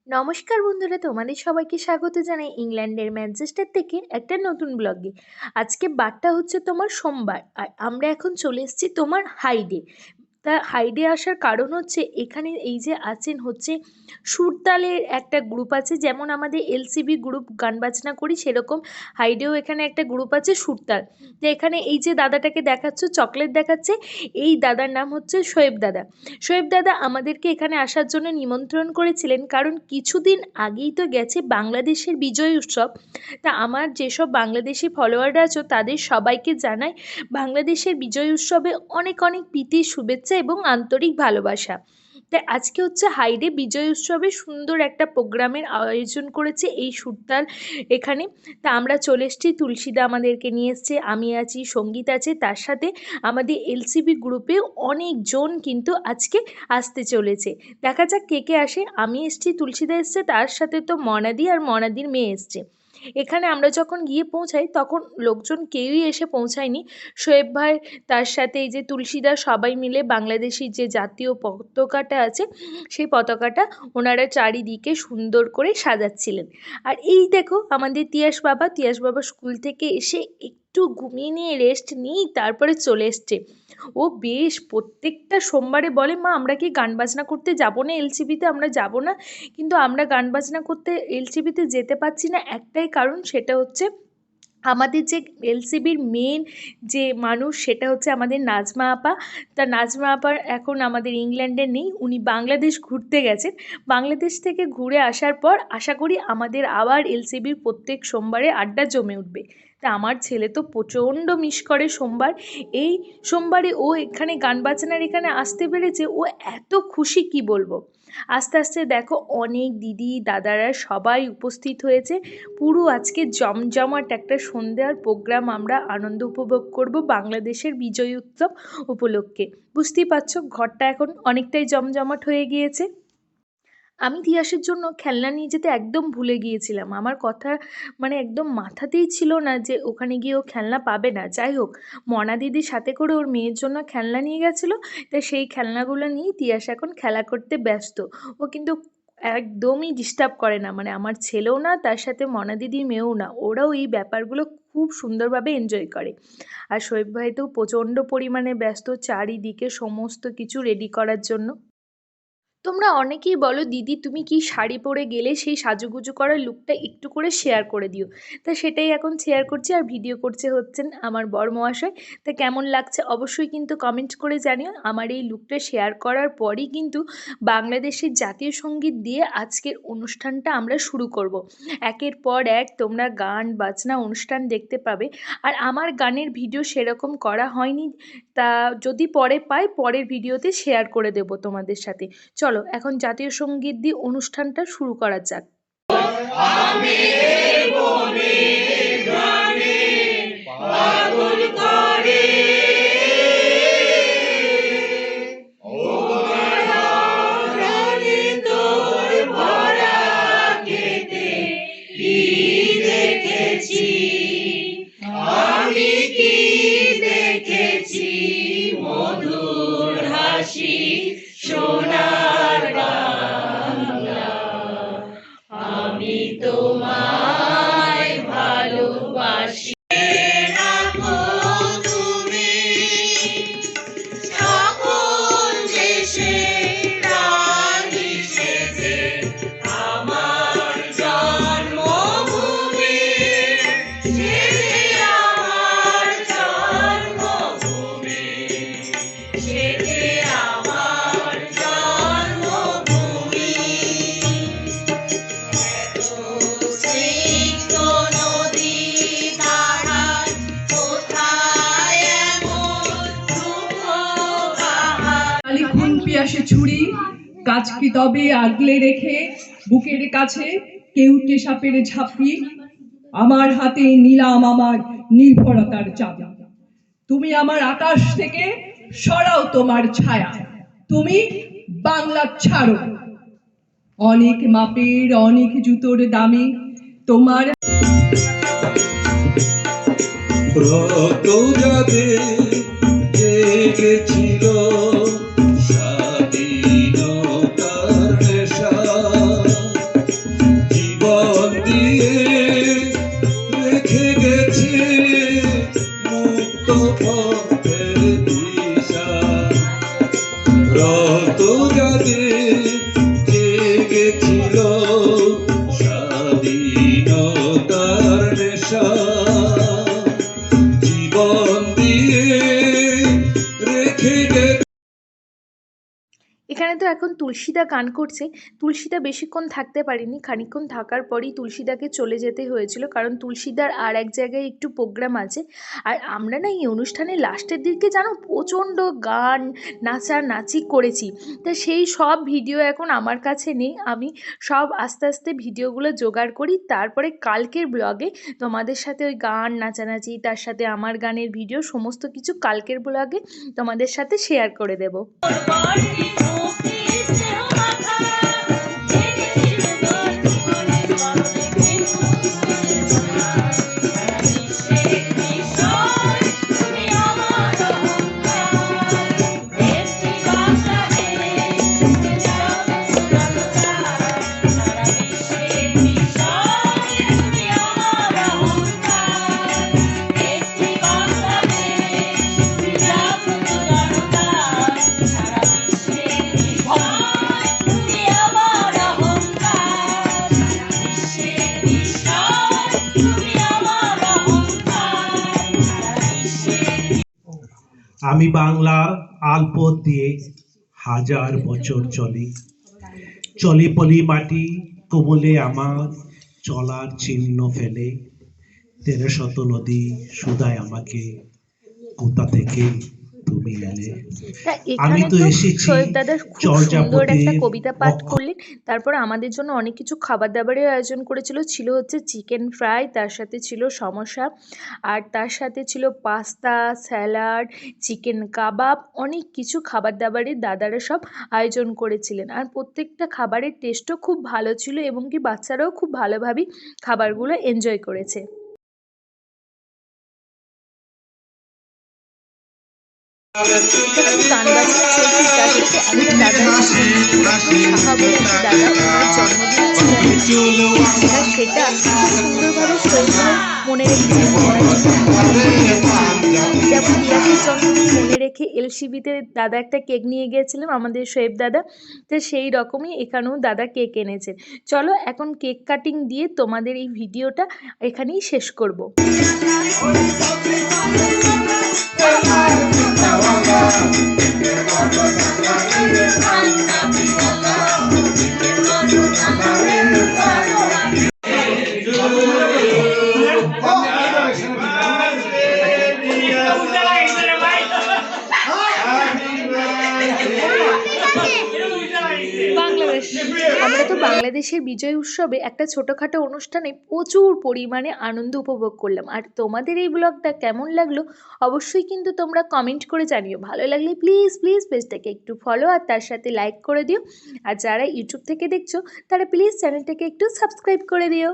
নমস্কার বন্ধুরা, তোমাদের সবাইকে স্বাগত জানাই ইংল্যান্ডের ম্যানচেস্টার থেকে একটা নতুন ব্লগে। আজকে বারটা হচ্ছে তোমার সোমবার, আর আমরা এখন চলে এসেছি তোমার হাইডে। তা হাইডে আসার কারণ হচ্ছে এখানে এই যে আছেন হচ্ছে সুরতালের একটা গ্রুপ আছে, যেমন আমাদের এলসিবি গ্রুপ গান বাজনা করি সেরকম হাইডেও এখানে একটা গ্রুপ আছে সুরতাল। তো এখানে এই যে দাদাটাকে দেখাচ্ছ, চকলেট দেখাচ্ছে, এই দাদার নাম হচ্ছে শোয়েব দাদা। শোয়েব দাদা আমাদেরকে এখানে আসার জন্য নিমন্ত্রণ করেছিলেন, কারণ কিছুদিন আগেই তো গেছে বাংলাদেশের বিজয় উৎসব। তা আমার যেসব বাংলাদেশি ফলোয়াররা আছো তাদের সবাইকে জানাই বাংলাদেশের বিজয় উৎসবে অনেক অনেক প্রীতি, শুভেচ্ছা এবং আন্তরিক ভালোবাসা। তাই আজকে হচ্ছে হাইডে বিজয় উৎসবে সুন্দর একটা প্রোগ্রামের আয়োজন করেছে এই সুরতাল এখানে। তা আমরা চলে এসেছি, তুলসীদা আমাদেরকে নিয়ে এসছে, আমি আছি, সঙ্গীত আছে, তার সাথে আমাদের এলসিবি গ্রুপে অনেকজন কিন্তু আজকে আসতে চলেছে। দেখা যাক কে কে আসে। আমি এসছি, তুলসীদা এসছে, তার সাথে তো মনাদি আর মনাদির মেয়ে এসছে। এখানে আমরা যখন গিয়ে পৌঁছাই তখন লোকজন কেউই এসে পৌঁছায়নি। শোয়েব ভাই, তার সাথে এই যে তুলসীদা, সবাই মিলে বাংলাদেশি যে জাতীয় পতাকাটা আছে সেই পতাকাটা ওনারা চারিদিকে সুন্দর করে সাজাচ্ছিলেন। আর এই দেখো আমাদের তিয়াস বাবা স্কুল থেকে এসে একটু ঘুমিয়ে নিয়ে রেস্ট নিয়েই তারপরে চলে এসছে। ও বেশ প্রত্যেকটা সোমবারে বলে, মা আমরা কি গান বাজনা করতে যাবো না এলসিবিতে, আমরা যাব না। কিন্তু আমরা গান বাজনা করতে এলসিবিতে যেতে পারছি না একটাই কারণ, সেটা হচ্ছে আমাদের যে এলসিবির মেন যে মানুষ সেটা হচ্ছে আমাদের নাজমা আপা। তা নাজমা আপার এখন আমাদের ইংল্যান্ডে নেই, উনি বাংলাদেশ ঘুরতে গেছেন। বাংলাদেশ থেকে ঘুরে আসার পর আশা করি আমাদের আবার এলসিবির প্রত্যেক সোমবারে আড্ডা জমে উঠবে। তা আমার ছেলে তো প্রচণ্ড মিস করে সোমবার। এই সোমবারে ও এখানে গান বাজনার এখানে আসতে পেরেছে, ও এত খুশি কি বলবো। আস্তে আস্তে দেখো অনেক দিদি দাদারা সবাই উপস্থিত হয়েছে। পুরো আজকে জমজমাট একটা সন্ধ্যে আর প্রোগ্রাম আমরা আনন্দ উপভোগ করব বাংলাদেশের বিজয় উৎসব উপলক্ষে। বুঝতেই পারছো ঘরটা এখন অনেকটাই জমজমাট হয়ে গিয়েছে। আমি তিয়াসের জন্য খেলনা নিয়ে যেতে একদম ভুলে গিয়েছিলাম। আমার কথা মানে একদম মাথাতেই ছিল না যে ওখানে গিয়ে ও খেলনা পাবে না। যাই হোক, মনা দিদির সাথে করে ওর মেয়ের জন্য খেলনা নিয়ে গেছিলো, তাই সেই খেলনাগুলো নিয়েই তিয়াস এখন খেলা করতে ব্যস্ত। ও কিন্তু একদমই ডিস্টার্ব করে না, মানে আমার ছেলেও না, তার সাথে মনা দিদির মেয়েও না, ওরাও এই ব্যাপারগুলো খুব সুন্দরভাবে এনজয় করে। আর শোয়েব ভাই তো প্রচণ্ড পরিমাণে ব্যস্ত চারিদিকে সমস্ত কিছু রেডি করার জন্য। তোমরা অনেকেই বলো, দিদি তুমি কি শাড়ি পরে গেলে, সেই সাজুগুজু করার লুকটা একটু করে শেয়ার করে দিও। তা সেটাই এখন শেয়ার করছি, আর ভিডিও করছে হচ্ছেন আমার বর মহাশয়। তা কেমন লাগছে অবশ্যই কিন্তু কমেন্ট করে জানিও। আমার এই লুকটা শেয়ার করার পরই কিন্তু বাংলাদেশের জাতীয় সঙ্গীত দিয়ে আজকের অনুষ্ঠানটা আমরা শুরু করব। একের পর এক তোমরা গান বাজনা অনুষ্ঠান দেখতে পাবে। আর আমার গানের ভিডিও সেরকম করা হয়নি, তা যদি পরে পাই পরের ভিডিওতে শেয়ার করে দেব তোমাদের সাথে। চলো এখন জাতীয় সঙ্গীত দিয়ে অনুষ্ঠানটা শুরু করা যাক। পিয়াসে ছুরি কাজ কি তবে আগলে রেখে বুকের কাছে কেউটে সাপের ঝাঁপি, আমার হাতে নিলাম আমার নির্ভরতার চাবি। তুমি আমার আকাশ থেকে সরাও তোমার ছায়া, তুমি বাংলা ছাড়ো। অনেক মাপের অনেক জুতোর দামে তোমার জেগেছিল জেগেছিল স্বাধীনতার নেশা, জীবন দিয়ে রেখে গেছে। এখানে তো এখন তুলসীদা গান করছে। তুলসীদা বেশিক্ষণ থাকতে পারেনি, খানিকক্ষণ থাকার পরেই তুলসীদাকে চলে যেতে হয়েছিল, কারণ তুলসীদার আর এক জায়গায় একটু প্রোগ্রাম আছে। আর আমরা না এই অনুষ্ঠানের লাস্টের দিকে জানো প্রচণ্ড গান নাচানাচি করেছি। তা সেই সব ভিডিও এখন আমার কাছে নেই, আমি সব আস্তে আস্তে ভিডিওগুলো জোগাড় করি, তারপরে কালকের ব্লগে তোমাদের সাথে ওই গান নাচানাচি তার সাথে আমার গানের ভিডিও সমস্ত কিছু কালকের ব্লগে তোমাদের সাথে শেয়ার করে দেবো। আমি বাংলার আলপথ দিয়ে হাজার বছর চলি, চলি পলি মাটি কোমলে আমার চলার চিহ্ন ফেলে, 1300 নদী শুধায় আমাকে কোথা থেকে তুমি এলে। তা আমি এখানে তো তো এসেছি শোয়েব দাদা খুব সুন্দর চর্যাপদের একটা কবিতা পাঠ অক্ষ। করলেন। তারপর আমাদের জন্য অনেক কিছু খাবার দাবারের আয়োজন করেছিল। ছিল হচ্ছে চিকেন ফ্রাই, তার সাথে ছিল সমোসা, আর তার সাথে ছিল পাস্তা, স্যালাড, চিকেন কাবাব, অনেক কিছু খাবার দাবারের দাদারা সব আয়োজন করেছিলেন। আর প্রত্যেকটা খাবারের টেস্টও খুব ভালো ছিল এবং কি বাচ্চারাও খুব ভালোভাবেই খাবারগুলো এনজয় করেছে। এখানে গান বাজনা চলছে, তার সাথে একটা দাদা শাখা বলে একটি দাদা, ওনার জন্মদিন ছিল, তা সেটা খুব সুন্দরভাবে শৈশব মনে রেখেছেন। যেমন তিয়াসের জন্মদিন মনে রেখে এলসিবিতে দাদা একটা কেক নিয়ে গিয়েছিলাম আমাদের শোয়েব দাদা, তো সেই রকমই এখানেও দাদা কেক এনেছেন। চলো এখন কেক কাটিং দিয়ে তোমাদের এই ভিডিওটা এখানেই শেষ করব। বাংলাদেশ, আমরা তো বাংলাদেশের বিজয় উৎসবে একটা ছোটোখাটো অনুষ্ঠানে প্রচুর পরিমাণে আনন্দ উপভোগ করলাম। আর তোমাদের এই ব্লগটা কেমন লাগলো অবশ্যই কিন্তু তোমরা কমেন্ট করে জানিও। ভালো লাগলে প্লিজ প্লিজ পেজটাকে একটু ফলো আর তার সাথে লাইক করে দিও। আর যারা ইউটিউব থেকে দেখছো তারা প্লিজ চ্যানেলটাকে একটু সাবস্ক্রাইব করে দিও।